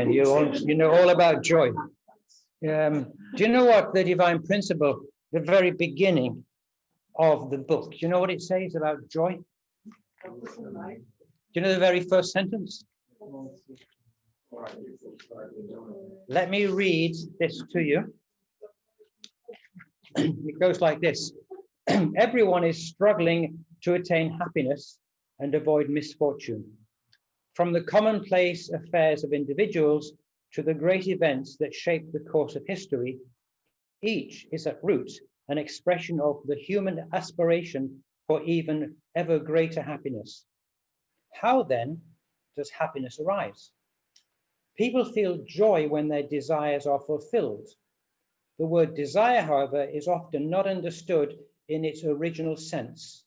And you know all about joy. Do you know what the divine principle, the very beginning of the book, do you know what it says about joy? Do you know the very first sentence? Let me read this to you. It goes like this. Everyone is struggling to attain happiness and avoid misfortune. From the commonplace affairs of individuals to the great events that shape the course of history, each is at root an expression of the human aspiration for even ever greater happiness. How then does happiness arise? People feel joy when their desires are fulfilled. The word desire, however, is often not understood in its original sense,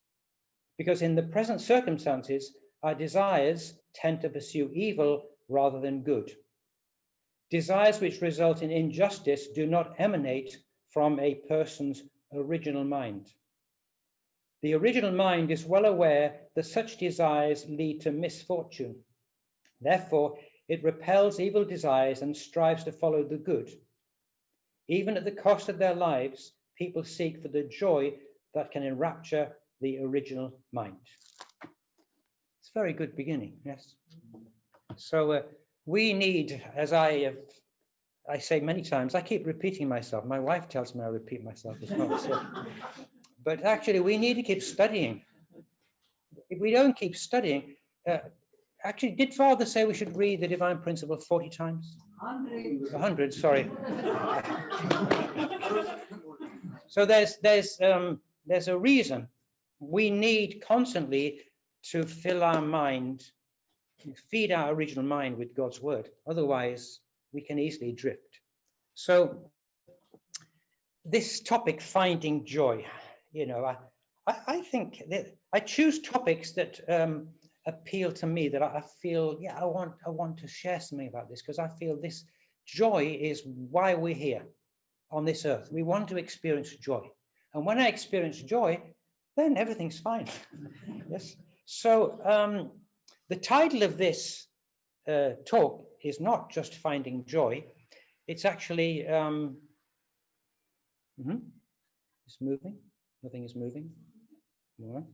because in the present circumstances, our desires tend to pursue evil rather than good. Desires which result in injustice do not emanate from a person's original mind. The original mind is well aware that such desires lead to misfortune. Therefore, it repels evil desires and strives to follow the good. Even at the cost of their lives, people seek for the joy that can enrapture the original mind. It's a very good beginning, yes. So we need, as I say many times, I keep repeating myself. My wife tells me I repeat myself as well. So. But actually, we need to keep studying. If we don't keep studying, actually, did Father say we should read the Divine Principle 40 times? 100, sorry. So there's a reason. We need constantly to fill our mind, feed our original mind with God's word. Otherwise, we can easily drift. So this topic, finding joy, you know, I think that I choose topics that appeal to me, that I feel, yeah, I want to share something about this, because I feel this joy is why we're here on this earth. We want to experience joy. And when I experience joy, then everything's fine. Yes. So the title of this talk is not just finding joy. It's actually, it's moving. Nothing is moving. More.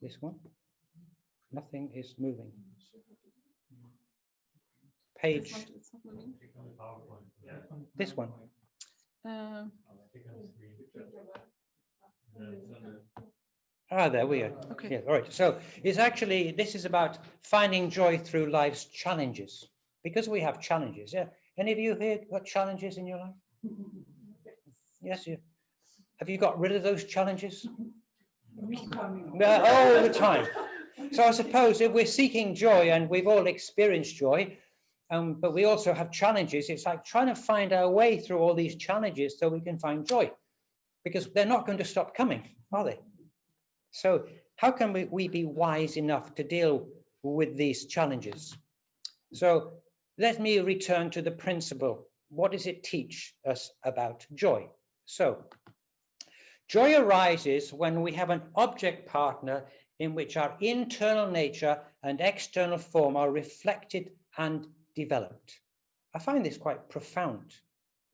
This one. Nothing is moving. Page. This one. There we go. Okay. Yeah, all right. So it's actually, this is about finding joy through life's challenges, because we have challenges. Yeah. Any of you here got challenges in your life? Yes, you. Have you got rid of those challenges? All the time. So I suppose if we're seeking joy, and we've all experienced joy, but we also have challenges, it's like trying to find our way through all these challenges so we can find joy, because they're not going to stop coming, are they? So how can we be wise enough to deal with these challenges? So let me return to the principle. What does it teach us about joy? So joy arises when we have an object partner in which our internal nature and external form are reflected and developed. I find this quite profound.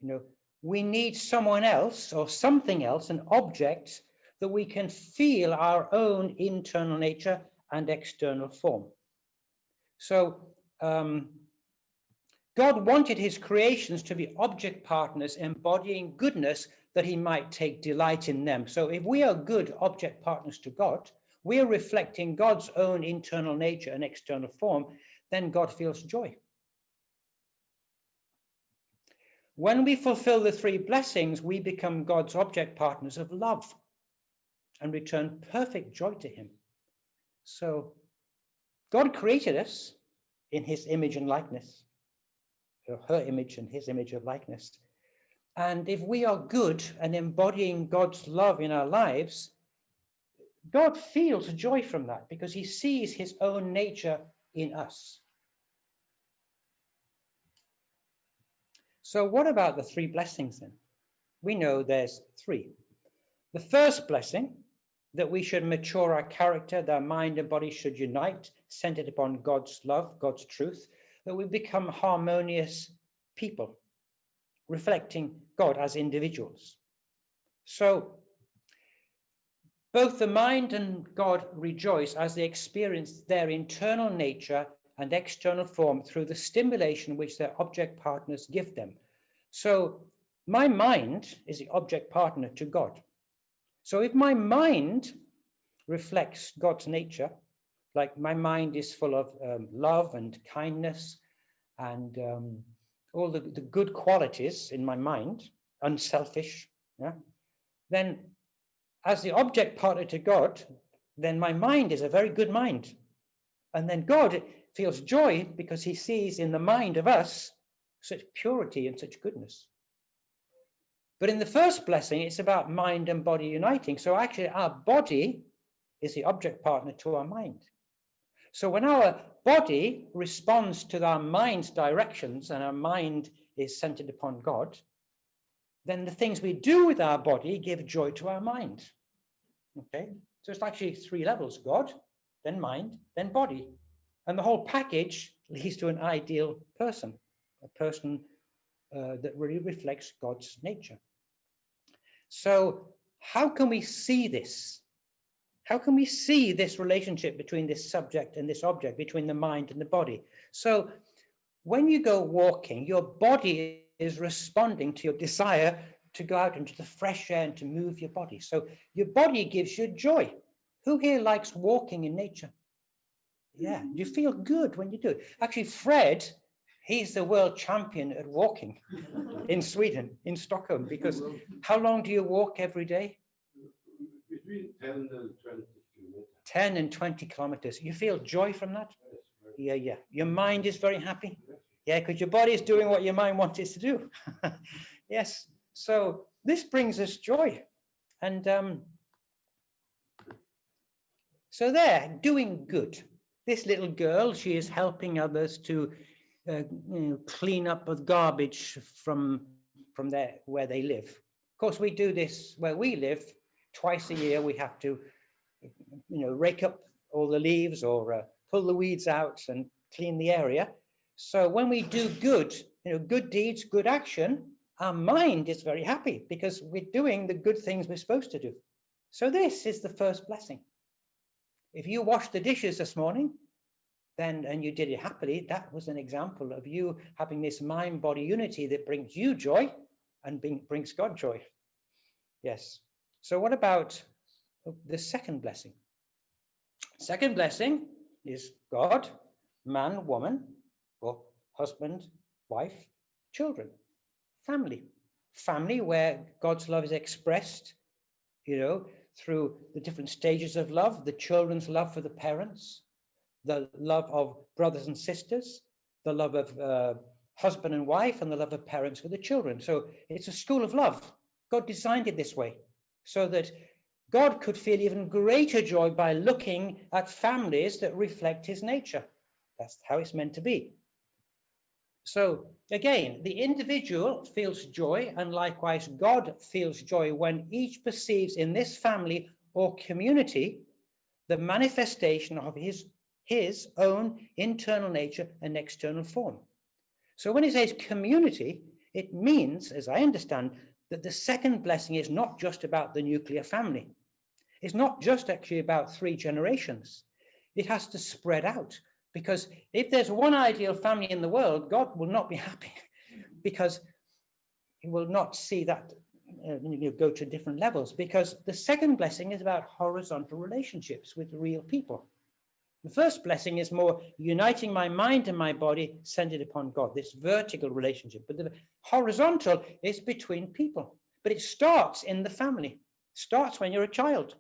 You know, we need someone else or something else, an object, that we can feel our own internal nature and external form. So God wanted his creations to be object partners embodying goodness, that he might take delight in them. So if we are good object partners to God, we are reflecting God's own internal nature and external form, then God feels joy. When we fulfill the three blessings, we become God's object partners of love and return perfect joy to him. So God created us in his image and likeness, or her image and his image of likeness. And if we are good and embodying God's love in our lives, God feels joy from that, because he sees his own nature in us. So what about the three blessings then? We know there's three. The first blessing, that we should mature our character, that our mind and body should unite, centered upon God's love, God's truth. that we become harmonious people, reflecting God as individuals. So both the mind and God rejoice as they experience their internal nature and external form through the stimulation which their object partners give them. So my mind is the object partner to God. So if my mind reflects God's nature, like my mind is full of love and kindness and all the good qualities in my mind, unselfish, yeah, then as the object partner to God, then my mind is a very good mind. And then God feels joy because he sees in the mind of us such purity and such goodness. But in the first blessing, it's about mind and body uniting. So actually our body is the object partner to our mind. So when our body responds to our mind's directions and our mind is centered upon God, then the things we do with our body give joy to our mind. Okay, so it's actually 3 levels: God, then mind, then body. And the whole package leads to an ideal person, a person that really reflects God's nature. So how can we see this? How can we see this relationship between this subject and this object, between the mind and the body? So when you go walking, your body is responding to your desire to go out into the fresh air and to move your body. So your body gives you joy. Who here likes walking in nature? Yeah, you feel good when you do it. Actually, Fred, he's the world champion at walking in Sweden, in Stockholm, because how long do you walk every day? Between 10 and 20 kilometers. 10 and 20 kilometers. You feel joy from that? Yeah, yeah. Your mind is very happy. Yeah, because your body is doing what your mind wants it to do. Yes. So this brings us joy. And so there, doing good. This little girl, she is helping others to clean up the garbage from where they live. Of course, we do this where we live. Twice a year, we have to rake up all the leaves or pull the weeds out and clean the area. So when we do good, good deeds, good action, our mind is very happy because we're doing the good things we're supposed to do. So this is the first blessing. If you washed the dishes this morning, and you did it happily, that was an example of you having this mind-body unity that brings you joy and brings God joy. Yes. So what about the second blessing? Second blessing is God, man, woman, or husband, wife, children, family. Family where God's love is expressed, through the different stages of love, the children's love for the parents, the love of brothers and sisters, the love of husband and wife, and the love of parents for the children. So it's a school of love. God designed it this way so that God could feel even greater joy by looking at families that reflect his nature. That's how it's meant to be. So again, the individual feels joy, and likewise God feels joy when each perceives in this family or community the manifestation of his own internal nature and external form. So when it says community, it means, as I understand, that the second blessing is not just about the nuclear family. It's not just actually about 3 generations. It has to spread out, because if there's one ideal family in the world, God will not be happy because he will not see that go to different levels, because the second blessing is about horizontal relationships with real people. The first blessing is more uniting my mind and my body centered upon God, this vertical relationship. But the horizontal is between people. But it starts in the family. It starts when you're a child,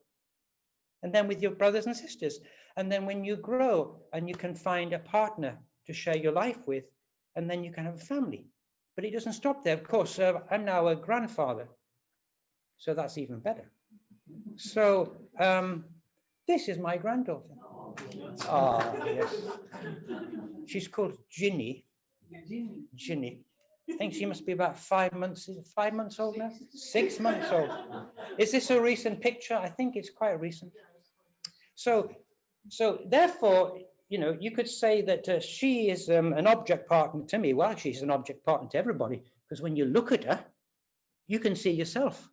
and then with your brothers and sisters. And then when you grow and you can find a partner to share your life with, and then you can have a family. But it doesn't stop there. Of course, I'm now a grandfather, so that's even better. So this is my granddaughter. Ah, yes. She's called Ginny. Ginny. I think she must be about 5 months. Is it 5 months old now? 6 months old. Is this a recent picture? I think it's quite recent. So therefore, you know, you could say that she is an object partner to me. Well, she's an object partner to everybody, because when you look at her, you can see yourself.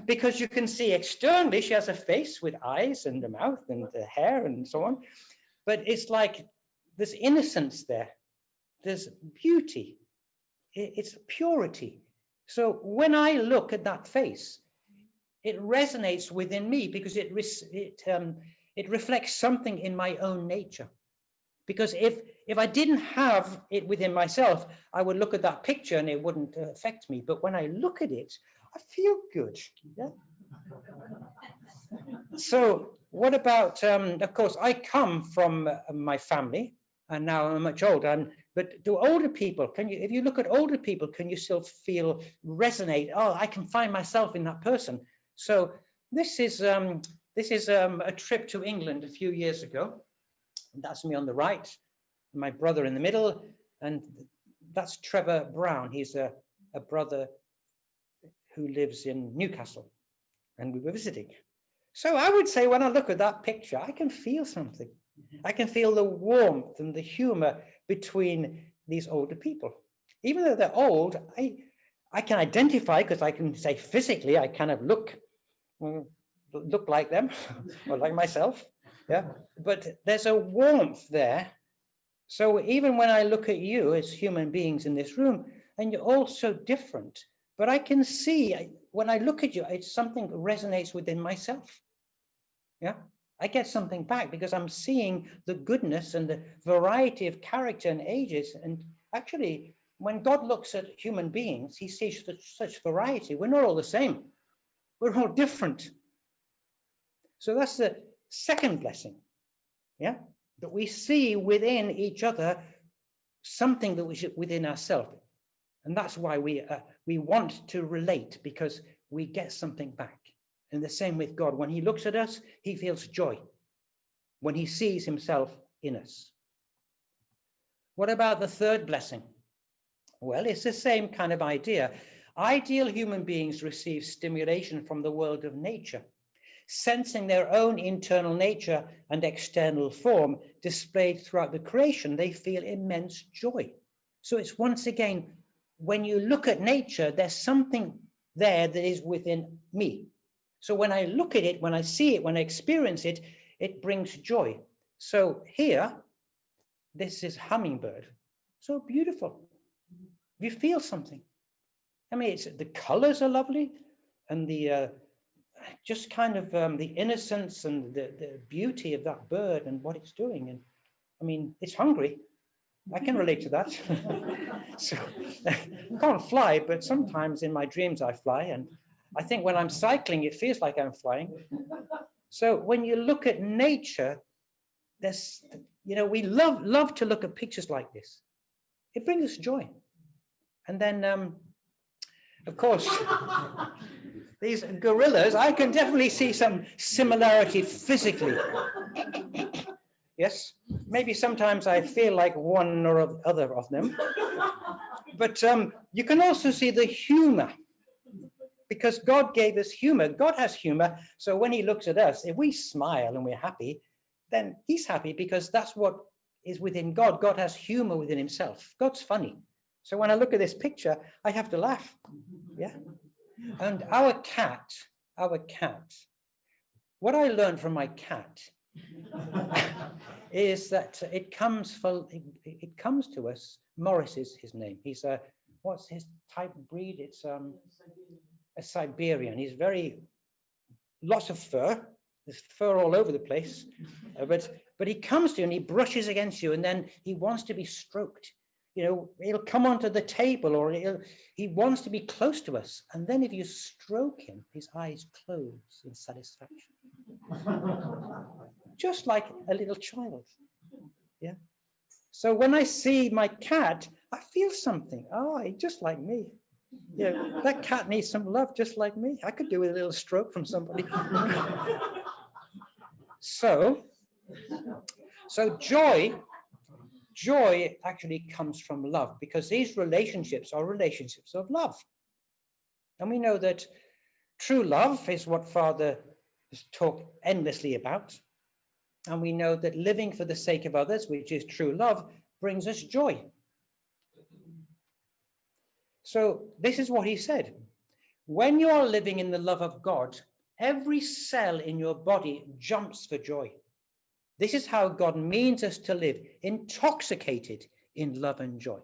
Because you can see externally, she has a face with eyes and a mouth and hair and so on. But it's like there's innocence there. There's beauty. It's purity. So when I look at that face, it resonates within me because it reflects something in my own nature. Because if I didn't have it within myself, I would look at that picture and it wouldn't affect me. But when I look at it, I feel good. Yeah. So what about, of course, I come from my family, and now I'm much older. But do older people, if you look at older people, can you still feel resonate? Oh, I can find myself in that person. So this is a trip to England a few years ago. That's me on the right, my brother in the middle, and that's Trevor Brown. He's a brother who lives in Newcastle, and we were visiting. So I would say when I look at that picture, I can feel something. I can feel the warmth and the humor between these older people. Even though they're old, I can identify, because I can say physically, I kind of look like them or like myself. Yeah, but there's a warmth there. So even when I look at you as human beings in this room, and you're all so different, but I can see when I look at you, it's something that resonates within myself. Yeah, I get something back because I'm seeing the goodness and the variety of character and ages. And actually, when God looks at human beings, he sees such variety. We're not all the same. We're all different. So that's the second blessing. Yeah, that we see within each other something that was within ourselves. And that's why we want to relate, because we get something back. And the same with God. When he looks at us, he feels joy when he sees himself in us. What about the third blessing? Well, it's the same kind of idea. Ideal human beings receive stimulation from the world of nature. Sensing their own internal nature and external form displayed throughout the creation, they feel immense joy. So it's once again, when you look at nature, there's something there that is within me. So when I look at it, when I see it, when I experience it, it brings joy. So here, this is hummingbird. So beautiful. You feel something. I mean, the colors are lovely, and the just kind of the innocence and the beauty of that bird and what it's doing. And I mean, it's hungry. I can relate to that. So I can't fly, but sometimes in my dreams I fly. And I think when I'm cycling, it feels like I'm flying. So when you look at nature, there's, you know, we love to look at pictures like this. It brings us joy. And then, of course, these gorillas, I can definitely see some similarity physically. Yes, maybe sometimes I feel like one or other of them. But you can also see the humor, because God gave us humor. God has humor. So when he looks at us, if we smile and we're happy, then he's happy, because that's what is within God. God has humor within himself. God's funny. So when I look at this picture, I have to laugh. Yeah. And our cat, what I learned from my cat is that it comes to us. Morris is his name. He's what's his type of breed? It's a Siberian. He's lots of fur. There's fur all over the place. But he comes to you and he brushes against you, and then he wants to be stroked. You know, he'll come onto the table, or he wants to be close to us. And then if you stroke him, his eyes close in satisfaction. Just like a little child. Yeah. So when I see my cat, I feel something. Oh, he's just like me. Yeah, that cat needs some love just like me. I could do with a little stroke from somebody. So joy actually comes from love, because these relationships are relationships of love. And we know that true love is what Father has talked endlessly about. And we know that living for the sake of others, which is true love, brings us joy. So this is what he said. When you are living in the love of God, every cell in your body jumps for joy. This is how God means us to live, intoxicated in love and joy.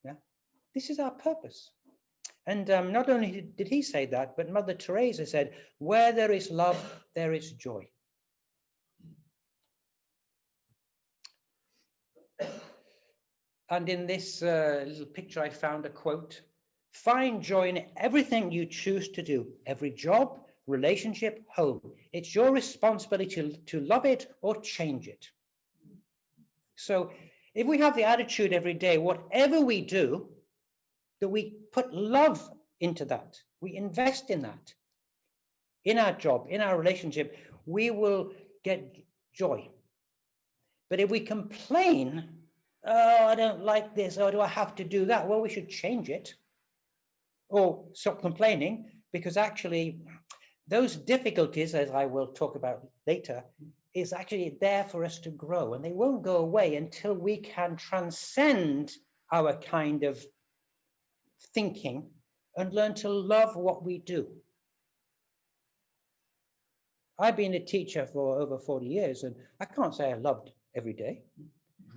Yeah, this is our purpose. And not only did he say that, but Mother Teresa said, where there is love, there is joy. And in this little picture, I found a quote: find joy in everything you choose to do, every job, relationship, home. It's your responsibility to love it or change it. So if we have the attitude every day, whatever we do, that we put love into that, we invest in that, in our job, in our relationship, we will get joy. But if we complain, oh, I don't like this, or do I have to do that? Well, we should change it or stop complaining, because actually those difficulties, as I will talk about later, is actually there for us to grow, and they won't go away until we can transcend our kind of thinking and learn to love what we do. I've been a teacher for over 40 years, and I can't say I loved every day,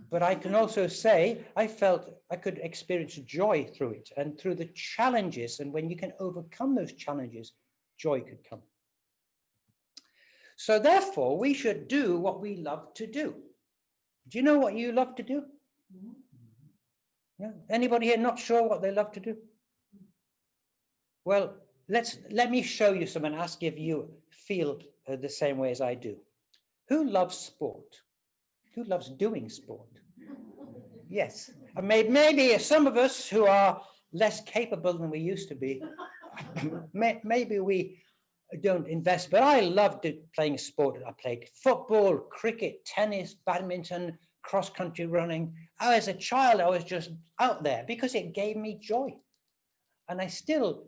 but I can also say I felt I could experience joy through it and through the challenges. And when you can overcome those challenges, joy could come. So therefore, we should do what we love to do. Do you know what you love to do? Yeah. Anybody here not sure what they love to do? Well, let me show you some and ask if you feel the same way as I do. Who loves sport? Who loves doing sport? Yes. And maybe some of us who are less capable than we used to be, maybe we don't invest, but I loved playing sport. I played football, cricket, tennis, badminton, cross-country running. As a child, I was just out there because it gave me joy. And I still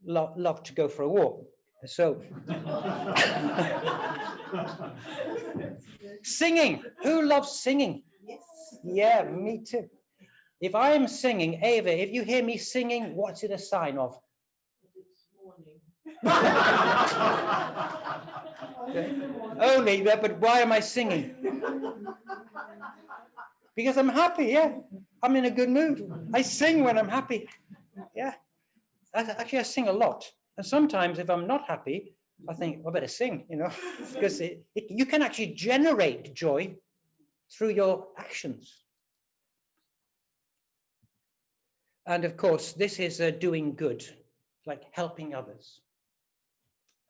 love to go for a walk. So singing. Who loves singing? Yes. Yeah, me too. If I'm singing, Ava, if you hear me singing, what's it a sign of? It's morning. Only that, but why am I singing? Because I'm happy, yeah. I'm in a good mood. I sing when I'm happy. Yeah. Actually, I sing a lot. And sometimes if I'm not happy, I think, I better sing, because you can actually generate joy through your actions. And of course, this is doing good, like helping others.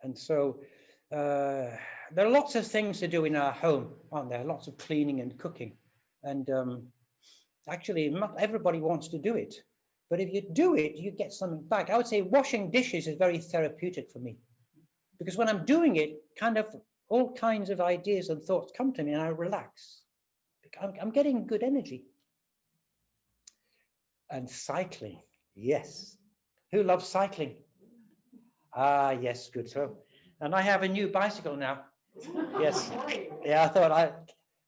And so there are lots of things to do in our home, aren't there? Lots of cleaning and cooking. And actually, not everybody wants to do it. But if you do it, you get something back. I would say washing dishes is very therapeutic for me. Because when I'm doing it, kind of all kinds of ideas and thoughts come to me and I relax. I'm getting good energy. And cycling, yes. Who loves cycling? Ah, yes, good. So, and I have a new bicycle now. Yes. Yeah, I thought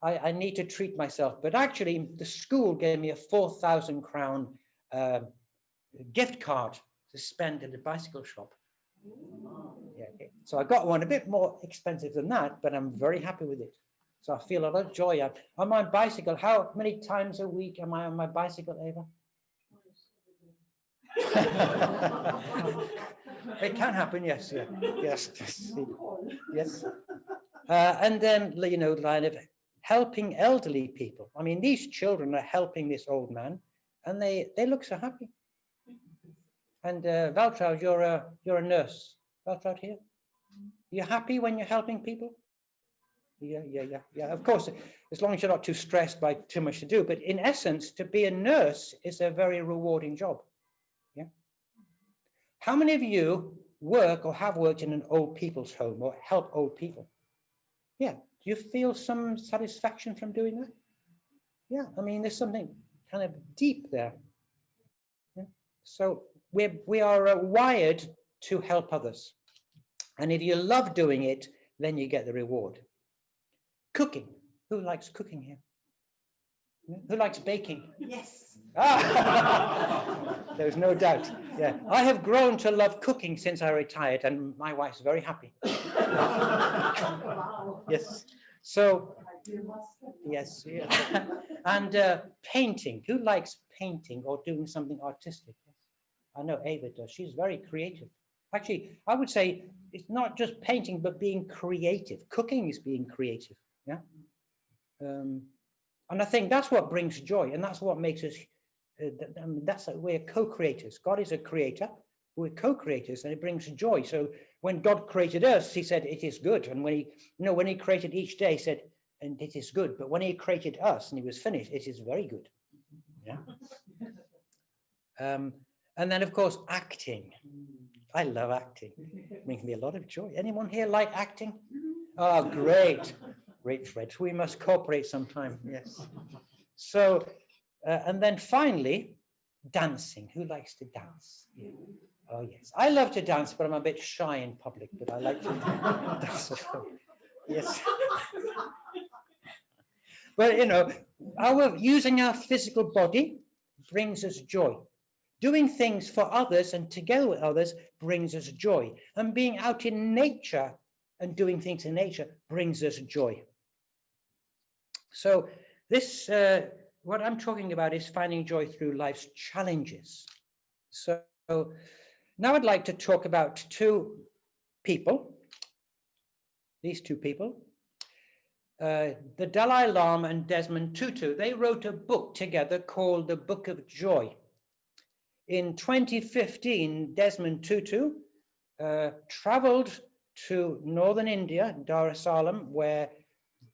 I need to treat myself. But actually, the school gave me a 4,000 crown gift card to spend at the bicycle shop. Yeah, okay. So I got one a bit more expensive than that, but I'm very happy with it. So I feel a lot of joy. On my bicycle, how many times a week am I on my bicycle, Ava? It can happen, yes, yeah, yes, yes. And then, line of helping elderly people. I mean, these children are helping this old man, and they look so happy. And Valtraud, you're a nurse. Valtraud here. You're happy when you're helping people? Yeah. Of course, as long as you're not too stressed by too much to do. But in essence, to be a nurse is a very rewarding job. Yeah. How many of you work or have worked in an old people's home or help old people? Yeah. Do you feel some satisfaction from doing that? Yeah. I mean, there's something kind of deep there. Yeah? So we are wired to help others. And if you love doing it, then you get the reward. Cooking. Who likes cooking here? Who likes baking? Yes. Ah! There's no doubt. Yeah, I have grown to love cooking since I retired, and my wife's very happy. Wow. Yes. So, You must. yes, yeah. And painting. Who likes painting or doing something artistic? I know Ava does. She's very creative. Actually, I would say it's not just painting, but being creative. Cooking is being creative. Yeah. And I think that's what brings joy, and that's what makes us. We're co-creators. God is a creator. We're co-creators, and it brings joy. So when God created us, He said it is good. And when He created each day, He said, and it is good. But when He created us and He was finished, it is very good. Yeah. And then, of course, acting. I love acting. It brings me a lot of joy. Anyone here like acting? Oh, great. Great, Fred. We must cooperate sometime. Yes. So, and then finally, dancing. Who likes to dance? Yeah. Oh, yes. I love to dance, but I'm a bit shy in public, but I like to dance. Yes. But, using our physical body brings us joy. Doing things for others and together with others brings us joy. And being out in nature and doing things in nature brings us joy. So this, what I'm talking about is finding joy through life's challenges. So now I'd like to talk about two people, these two people, the Dalai Lama and Desmond Tutu. They wrote a book together called The Book of Joy. In 2015, Desmond Tutu traveled to northern India, Dar es Salaam, where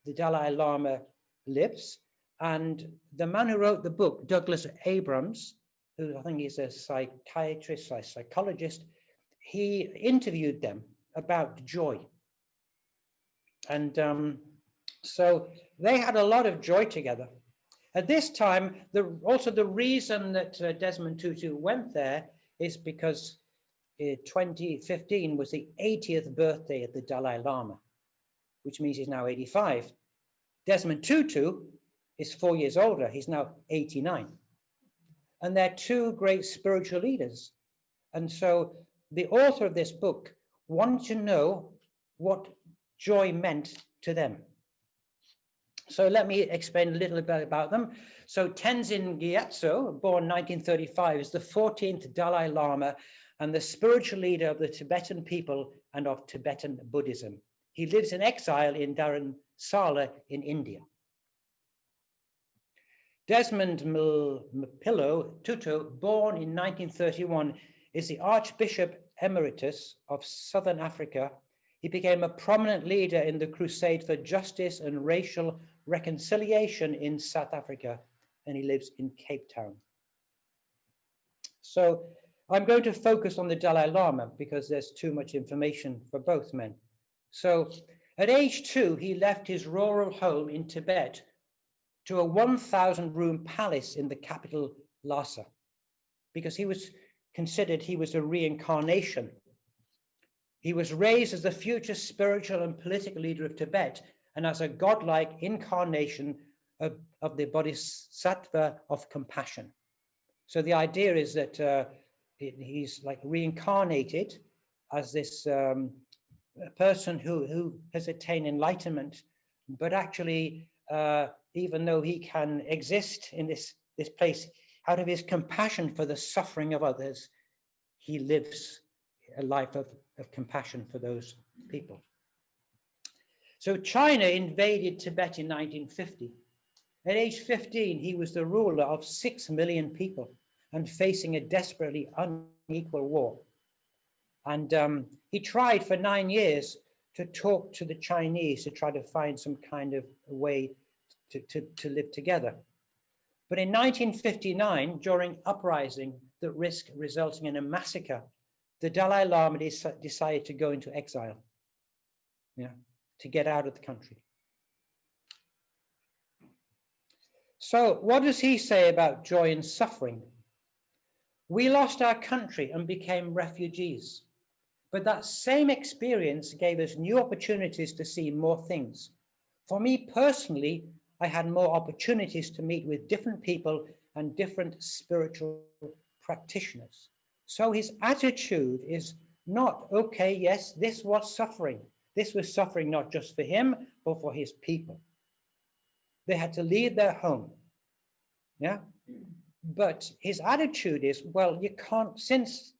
the Dalai Lama lives. And the man who wrote the book, Douglas Abrams, who I think is a psychiatrist, a psychologist, he interviewed them about joy. And so they had a lot of joy together. At this time, the reason that Desmond Tutu went there is because 2015 was the 80th birthday of the Dalai Lama, which means he's now 85. Desmond Tutu is 4 years older. He's now 89. And they're two great spiritual leaders. And so the author of this book wanted to know what joy meant to them. So let me explain a little bit about them. So Tenzin Gyatso, born 1935, is the 14th Dalai Lama and the spiritual leader of the Tibetan people and of Tibetan Buddhism. He lives in exile in Dharamsala in India. Desmond Mpilo Tutu, born in 1931, is the Archbishop Emeritus of Southern Africa. He became a prominent leader in the crusade for justice and racial reconciliation in South Africa, and he lives in Cape Town. So I'm going to focus on the Dalai Lama because there's too much information for both men. So at age 2, he left his rural home in Tibet to a 1,000-room palace in the capital Lhasa, because he was considered he was a reincarnation. He was raised as the future spiritual and political leader of Tibet and as a godlike incarnation of the Bodhisattva of compassion. So the idea is that he's like reincarnated as this person who has attained enlightenment, but actually, even though he can exist in this place, out of his compassion for the suffering of others, he lives a life of compassion for those people. So China invaded Tibet in 1950. At age 15, he was the ruler of 6 million people and facing a desperately unequal war. And he tried for 9 years to talk to the Chinese to try to find some kind of way to live together. But in 1959, during uprising that risked resulting in a massacre, the Dalai Lama decided to go into exile, to get out of the country. So what does he say about joy and suffering? We lost our country and became refugees, but that same experience gave us new opportunities to see more things. For me personally, I had more opportunities to meet with different people and different spiritual practitioners. So his attitude is not, okay, yes, this was suffering. This was suffering not just for him, but for his people. They had to leave their home. Yeah. But his attitude is, well, you can't, since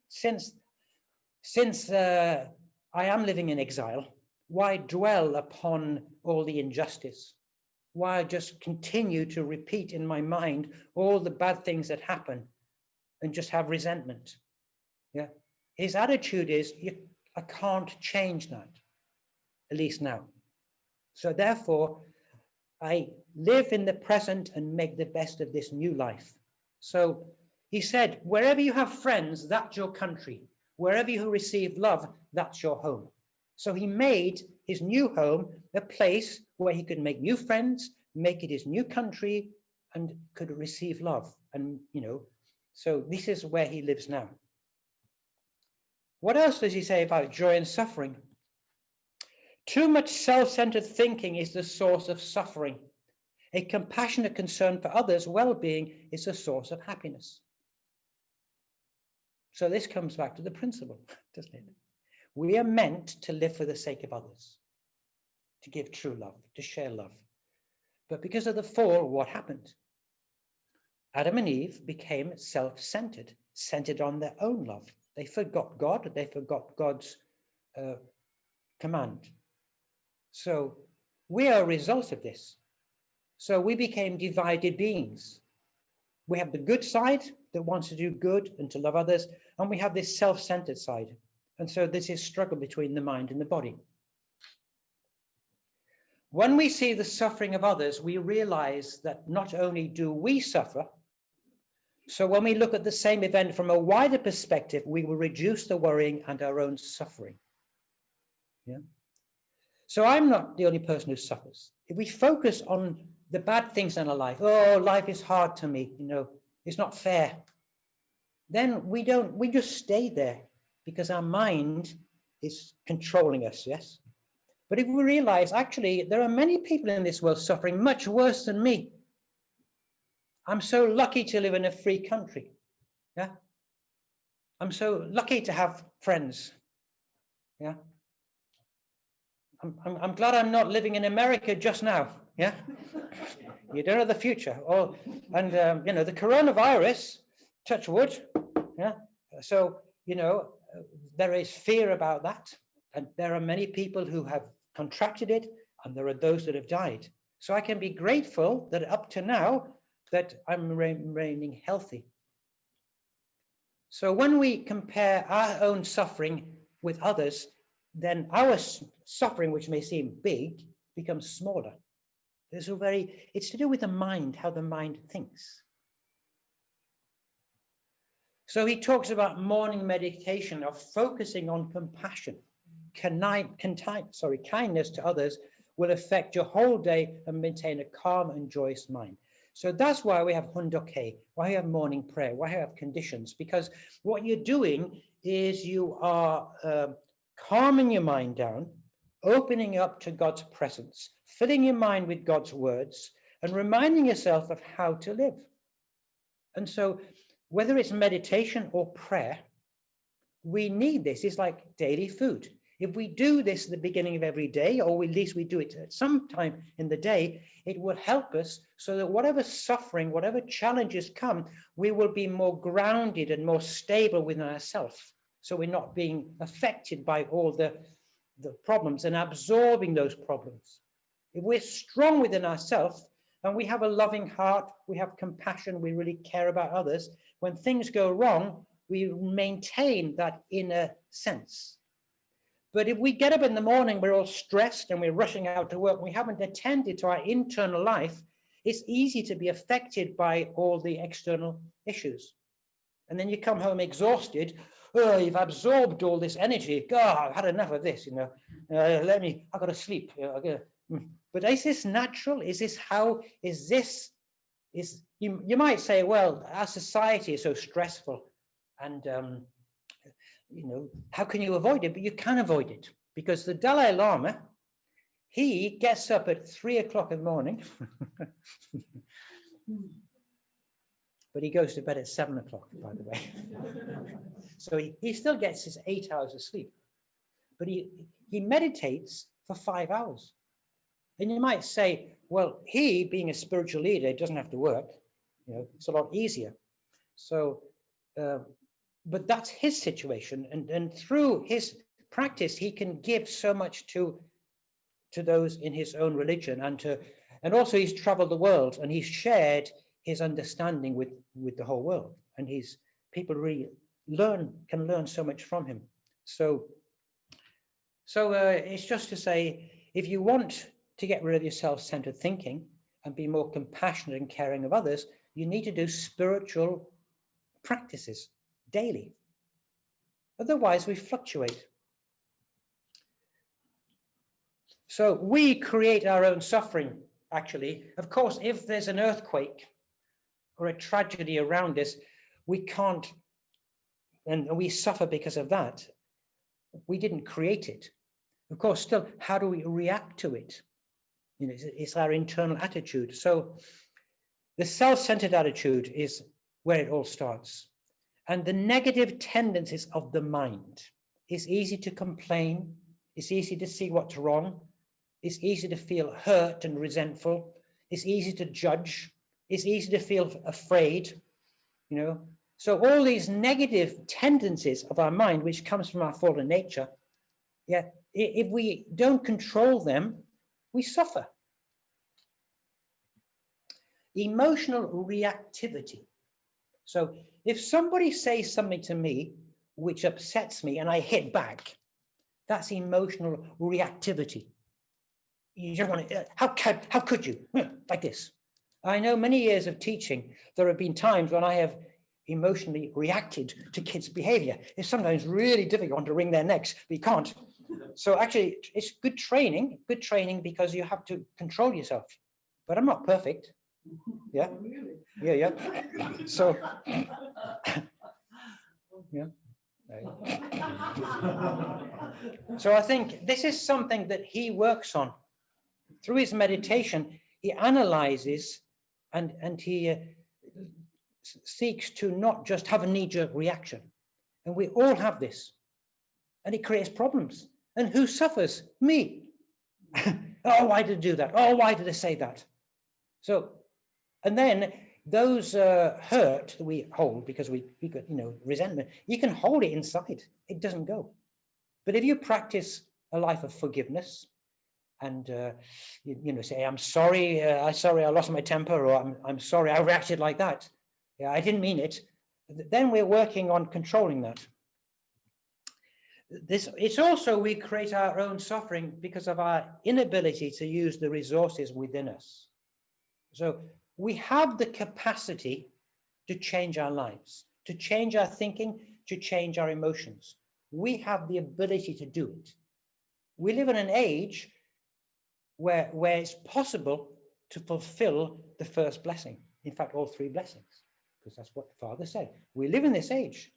I am living in exile, why dwell upon all the injustice? Why just continue to repeat in my mind all the bad things that happen and just have resentment? Yeah. His attitude is, I can't change that, at least now. So therefore, I live in the present and make the best of this new life. So he said, wherever you have friends, that's your country. Wherever you receive love, that's your home. So he made his new home a place where he could make new friends, make it his new country, and could receive love. And, so this is where he lives now. What else does he say about joy and suffering? Too much self-centered thinking is the source of suffering. A compassionate concern for others' well-being is a source of happiness. So this comes back to the principle, doesn't it? We are meant to live for the sake of others, to give true love, to share love. But because of the fall, what happened? Adam and Eve became self-centered, centered on their own love. They forgot God, they forgot God's command. So we are a result of this. So we became divided beings. We have the good side that wants to do good and to love others, and we have this self-centered side. And so this is struggle between the mind and the body. When we see the suffering of others, we realize that not only do we suffer, so when we look at the same event from a wider perspective, we will reduce the worrying and our own suffering. Yeah. So I'm not the only person who suffers. If we focus on the bad things in our life, oh, life is hard to me, it's not fair, then we just stay there because our mind is controlling us, yes? But if we realize, actually, there are many people in this world suffering much worse than me. I'm so lucky to live in a free country, yeah? I'm so lucky to have friends, yeah? I'm glad I'm not living in America just now, yeah? You don't know the future. And the coronavirus, touch wood, yeah? So, there is fear about that. And there are many people who have contracted it, and there are those that have died. So I can be grateful that up to now, that I'm remaining healthy. So when we compare our own suffering with others, then our suffering, which may seem big, becomes smaller. It's to do with the mind, how the mind thinks. So he talks about morning meditation, of focusing on compassion. Kindness to others will affect your whole day and maintain a calm and joyous mind. So that's why we have hundoke, why we have morning prayer, why we have conditions, because what you're doing is you are calming your mind down, opening up to God's presence, filling your mind with God's words, and reminding yourself of how to live. And so whether it's meditation or prayer, we need this. It's like daily food. If we do this at the beginning of every day, or at least we do it at some time in the day, it will help us so that whatever suffering, whatever challenges come, we will be more grounded and more stable within ourselves. So we're not being affected by all the problems and absorbing those problems. If we're strong within ourselves and we have a loving heart, we have compassion, we really care about others, when things go wrong, we maintain that inner sense. But if we get up in the morning, we're all stressed and we're rushing out to work, we haven't attended to our internal life, it's easy to be affected by all the external issues. And then you come home exhausted. Oh, you've absorbed all this energy. God, I've had enough of this, I've got to sleep. But is this natural? Is this how, you might say, well, our society is so stressful and, how can you avoid it? But you can avoid it because the Dalai Lama, He gets up at 3 o'clock in the morning, but he goes to bed at 7 o'clock, by the way. So he still gets his 8 hours of sleep, but he meditates for 5 hours. And you might say, well, he, being a spiritual leader, doesn't have to work. You know, it's a lot easier. So, but that's his situation. And through his practice, he can give so much to those in his own religion, and also he's traveled the world and he's shared his understanding with the whole world. And people really can learn so much from him. So it's just to say, if you want to get rid of your self-centered thinking and be more compassionate and caring of others, you need to do spiritual practices daily. Otherwise, we fluctuate. So we create our own suffering, actually. Of course, if there's an earthquake or a tragedy around us, we can't, and we suffer because of that. We didn't create it. Of course, still, how do we react to it? You know, it's our internal attitude. So the self-centered attitude is where it all starts. And the negative tendencies of the mind. It's easy to complain. It's easy to see what's wrong. It's easy to feel hurt and resentful. It's easy to judge. It's easy to feel afraid, you know. So all these negative tendencies of our mind, which comes from our fallen nature, yeah, if we don't control them, we suffer. Emotional reactivity. So if somebody says something to me which upsets me and I hit back, that's emotional reactivity. You don't want to, how could you, like this? I know many years of teaching, there have been times when I have emotionally reacted to kids' behavior. It's sometimes really difficult to wring their necks, but you can't. So actually, it's good training because you have to control yourself. But I'm not perfect. Yeah. Yeah. So, yeah. So I think this is something that he works on. Through his meditation, he analyzes and he seeks to not just have a knee-jerk reaction. And we all have this. And it creates problems. And who suffers? Me. Oh, why did I do that? Oh, why did I say that? So, and then those hurt that we hold because we got, you know, resentment, you can hold it inside. It doesn't go. But if you practice a life of forgiveness and, you know, say, I'm sorry, I lost my temper, or I'm sorry, I reacted like that. Yeah, I didn't mean it. Then we're working on controlling that. It's also, we create our own suffering because of our inability to use the resources within us. So we have the capacity to change our lives, to change our thinking, to change our emotions. We have the ability to do it. We live in an age where it's possible to fulfill the first blessing. In fact, all three blessings, because that's what the Father said. We live in this age.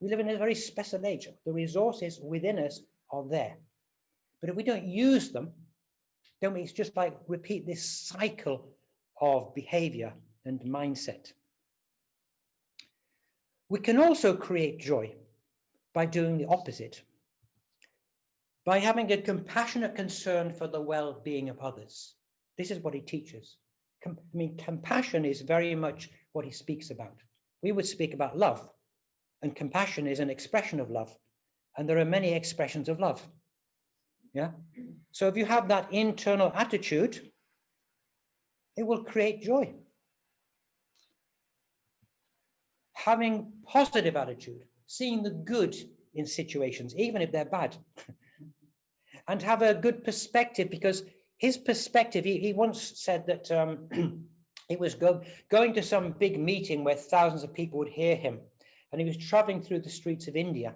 We live in a very special age. The resources within us are there. But if we don't use them, then it's just like repeat this cycle of behavior and mindset. We can also create joy by doing the opposite, by having a compassionate concern for the well-being of others. This is what he teaches. Compassion is very much what he speaks about. We would speak about love, and compassion is an expression of love. And there are many expressions of love. Yeah. So if you have that internal attitude, it will create joy. Having positive attitude, seeing the good in situations, even if they're bad. And have a good perspective, because his perspective, he once said that he was going to some big meeting where thousands of people would hear him. And he was traveling through the streets of India.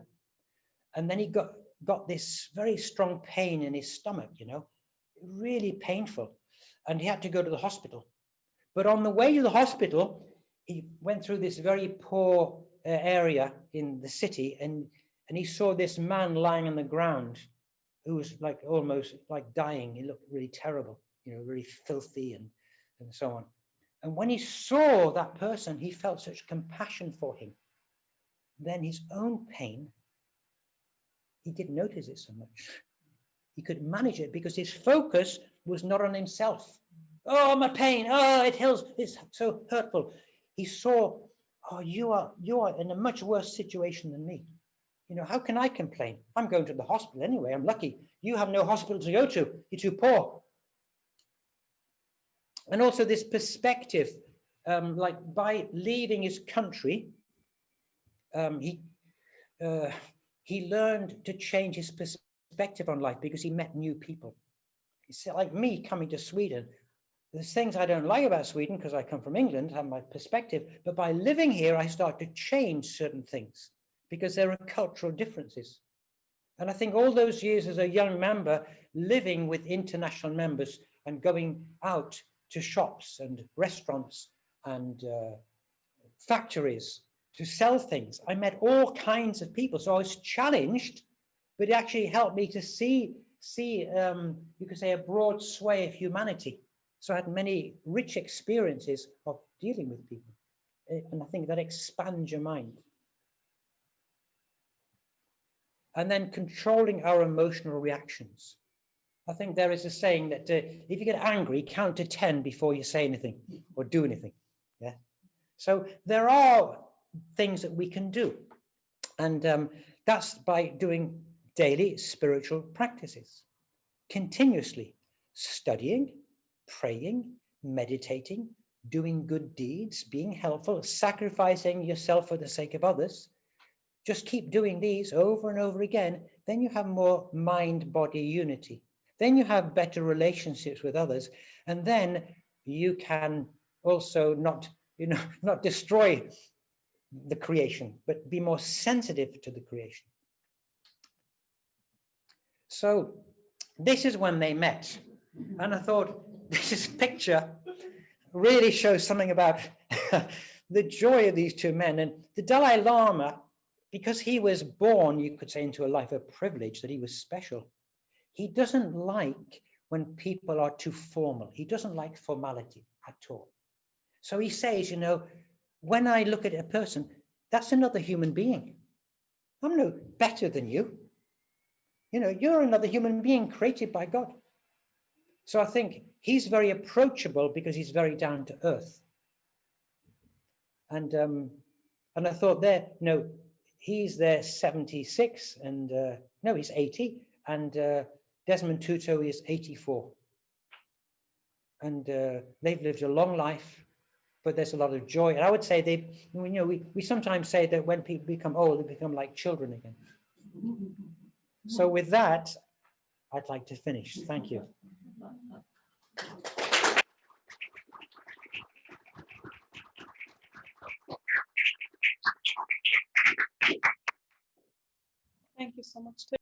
And then he got this very strong pain in his stomach, you know, really painful. And he had to go to the hospital. But on the way to the hospital, he went through this very poor area in the city, and he saw this man lying on the ground. who was like almost like dying. He looked really terrible, you know, really filthy and so on. And when he saw that person, he felt such compassion for him. Then his own pain, he didn't notice it so much. He could manage it because his focus was not on himself. Oh, my pain. Oh, it hurts. It's so hurtful. He saw, oh, you are in a much worse situation than me. You know, how can I complain? I'm going to the hospital anyway. I'm lucky. You have no hospital to go to. You're too poor. And also this perspective, like by leaving his country, he learned to change his perspective on life because he met new people. It's like me coming to Sweden. There's things I don't like about Sweden because I come from England, have my perspective, but by living here, I start to change certain things because there are cultural differences. And I think all those years as a young member, living with international members and going out to shops and restaurants and factories to sell things, I met all kinds of people. So I was challenged, but it actually helped me to see you could say, a broad sway of humanity. So I had many rich experiences of dealing with people. And I think that expands your mind. And then controlling our emotional reactions. I think there is a saying that if you get angry, count to 10 before you say anything or do anything. Yeah. So there are things that we can do. And that's by doing daily spiritual practices, continuously studying, praying, meditating, doing good deeds, being helpful, sacrificing yourself for the sake of others. Just keep doing these over and over again. Then you have more mind-body unity. Then you have better relationships with others. And then you can also not destroy the creation, but be more sensitive to the creation. So this is when they met. And I thought, this picture really shows something about the joy of these two men. And the Dalai Lama, because he was born, you could say, into a life of privilege, that he was special, he doesn't like when people are too formal. He doesn't like formality at all. So he says, when I look at a person, that's another human being. I'm no better than you. You're another human being created by God. So I think he's very approachable because he's very down to earth. And I thought he's there 76 and no, he's 80, and Desmond Tutu is 84. And they've lived a long life, but there's a lot of joy. And I would say we sometimes say that when people become old, they become like children again. So with that, I'd like to finish. Thank you. Thank you so much.